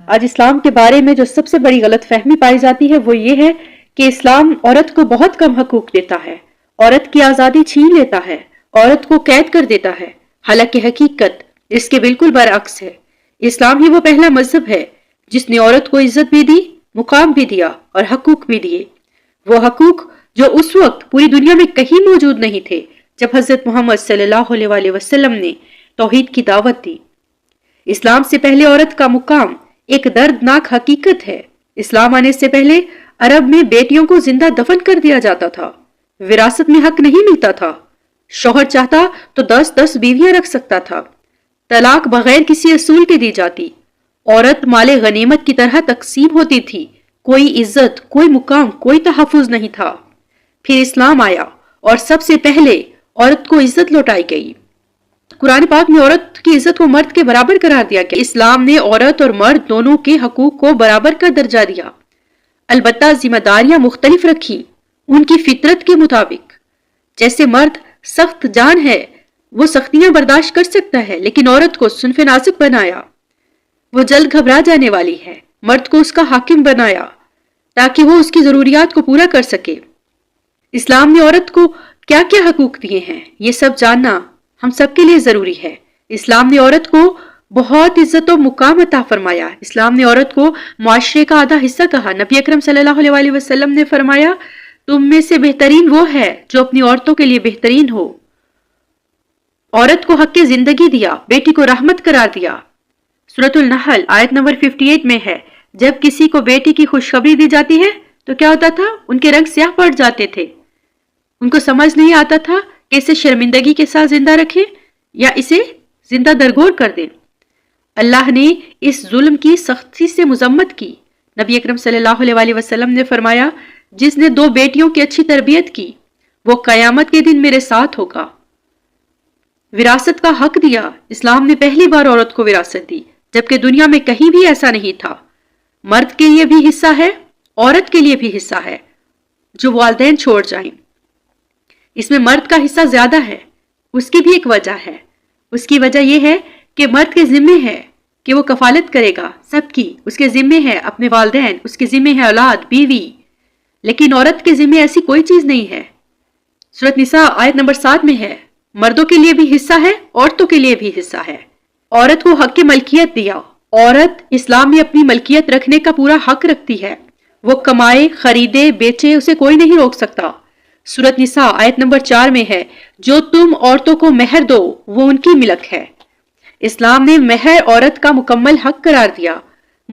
آج اسلام کے بارے میں جو سب سے بڑی غلط فہمی پائی جاتی ہے وہ یہ ہے کہ اسلام عورت کو بہت کم حقوق دیتا ہے، عورت کی آزادی چھین لیتا ہے، عورت کو قید کر دیتا ہے، حالانکہ حقیقت اس کے بالکل برعکس ہے۔ اسلام ہی وہ پہلا مذہب ہے جس نے عورت کو عزت بھی دی، مقام بھی دیا اور حقوق بھی دیے، وہ حقوق جو اس وقت پوری دنیا میں کہیں موجود نہیں تھے جب حضرت محمد صلی اللہ علیہ وآلہ وسلم نے توحید کی دعوت دی۔ اسلام سے پہلے عورت کا مقام ایک دردناک حقیقت ہے۔ اسلام آنے سے پہلے عرب میں بیٹیوں کو زندہ دفن کر دیا جاتا تھا، وراثت میں حق نہیں ملتا تھا، شوہر چاہتا تو 10 بیویاں رکھ سکتا تھا، طلاق بغیر کسی اصول کے دی جاتی، عورت مال غنیمت کی طرح تقسیم ہوتی تھی، کوئی عزت، کوئی مقام، کوئی تحفظ نہیں تھا۔ پھر اسلام آیا اور سب سے پہلے عورت کو عزت لوٹائی گئی۔ قرآن پاک میں عورت کی عزت کو مرد کے برابر قرار دیا گیا۔ اسلام نے عورت اور مرد دونوں کے حقوق کو برابر کا درجہ دیا، البتہ ذمہ داریاں مختلف رکھی ان کی فطرت کے مطابق۔ جیسے مرد سخت جان ہے، وہ سختیاں برداشت کر سکتا ہے، لیکن عورت کو صنف نازک بنایا، وہ جلد گھبرا جانے والی ہے۔ مرد کو اس کا حاکم بنایا تاکہ وہ اس کی ضروریات کو پورا کر سکے۔ اسلام نے عورت کو کیا کیا حقوق دیے ہیں، یہ سب جاننا ہم سب کے لیے ضروری ہے۔ اسلام نے عورت کو بہت عزت و مقام عطا فرمایا۔ اسلام نے عورت کو معاشرے کا آدھا حصہ کہا۔ نبی اکرم صلی اللہ علیہ وآلہ وسلم نے فرمایا، تم میں سے بہترین وہ ہے جو اپنی عورتوں کے لیے بہترین ہو۔ عورت کو حق زندگی دیا، بیٹی کو رحمت قرار دیا۔ سورۃ النحل آیت نمبر 58 میں ہے، جب کسی کو بیٹی کی خوشخبری دی جاتی ہے تو کیا ہوتا تھا؟ ان کے رنگ سیاہ پڑ جاتے تھے، ان کو سمجھ نہیں آتا تھا کہ اسے شرمندگی کے ساتھ زندہ رکھیں یا اسے زندہ درگور کر دیں۔ اللہ نے اس ظلم کی سختی سے مذمت کی۔ نبی اکرم صلی اللہ علیہ وآلہ وسلم نے فرمایا، جس نے 2 بیٹیوں کی اچھی تربیت کی وہ قیامت کے دن میرے ساتھ ہوگا۔ وراثت کا حق دیا۔ اسلام نے پہلی بار عورت کو وراثت دی، جبکہ دنیا میں کہیں بھی ایسا نہیں تھا۔ مرد کے لیے بھی حصہ ہے، عورت کے لیے بھی حصہ ہے جو والدین چھوڑ جائیں۔ اس میں مرد کا حصہ زیادہ ہے، اس کی بھی ایک وجہ ہے۔ اس کی وجہ یہ ہے کہ مرد کے ذمے ہے کہ وہ کفالت کرے گا سب کی، اس کے ذمے ہے اپنے والدین، اس کے ذمے ہے اولاد، بیوی، لیکن عورت کے ذمے ایسی کوئی چیز نہیں ہے۔ سورۃ نساء آیت نمبر 7 میں ہے، مردوں کے لیے بھی حصہ ہے، عورتوں کے لیے بھی حصہ ہے۔ عورت کو حق ملکیت دیا۔ عورت اسلام میں اپنی ملکیت رکھنے کا پورا حق رکھتی ہے، وہ کمائے، خریدے، بیچے، اسے کوئی نہیں روک سکتا۔ سورۃ نساء آیت نمبر 4 میں ہے، جو تم عورتوں کو مہر دو وہ ان کی ملک ہے۔ اسلام نے مہر عورت کا مکمل حق قرار دیا۔